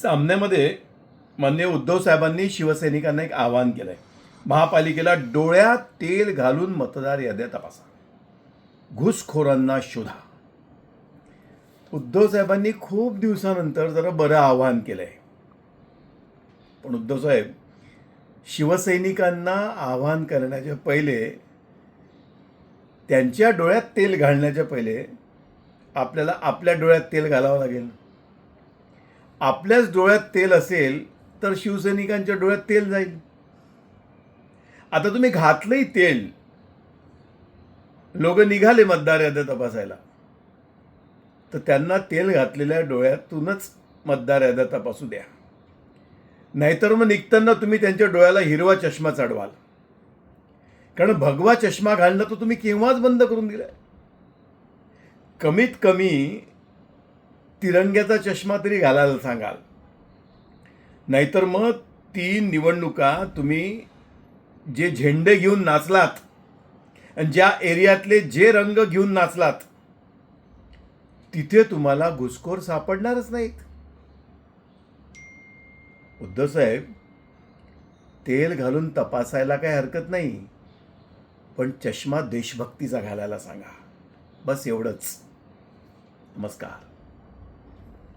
सामन्यामध्ये माननीय उद्धव साहेबांनी शिवसैनिकांना एक आवाहन केलं आहे. महापालिकेला डोळ्यात तेल घालून मतदार याद्या तपासा, घुसखोरांना शोधा. उद्धव साहेबांनी खूप दिवसानंतर जरा बरं आवाहन केलं आहे. पण उद्धव साहेब, शिवसैनिकांना आवाहन करण्याच्या पहिले, त्यांच्या डोळ्यात तेल घालण्याच्या पहिले आपल्याला आपल्या डोळ्यात तेल घालावं लागेल. आपल्याच डोळ्यात तेल असेल तर शिवसैनिकांच्या डोळ्यात तेल जाईल. आता तुम्ही घातलंही तेल, लोक निघाले मतदार याद्या तपासायला, तर त्यांना तेल घातलेल्या डोळ्यातूनच मतदार याद्या तपासू द्या. नाहीतर मग निघताना तुम्ही त्यांच्या डोळ्याला हिरवा चष्मा चढवाल. कारण भगवा चष्मा घालणं तर तुम्ही केव्हाच बंद करून दिलाय. कमीत कमी तिरंग्याचा चष्मा तरी घालायला सांगाल. नाहीतर मग 3 निवडणुका तुम्ही जे झेंडे घेऊन नाचलात आणि ज्या एरियातले जे रंग घेऊन नाचलात, तिथे तुम्हाला घुसखोर सापडणारच नाहीत. उद्धव साहेब, तेल घालून तपासायला काही हरकत नाही, पण चष्मा देशभक्तीचा घालायला सांगा. बस एवढंच. नमस्कार.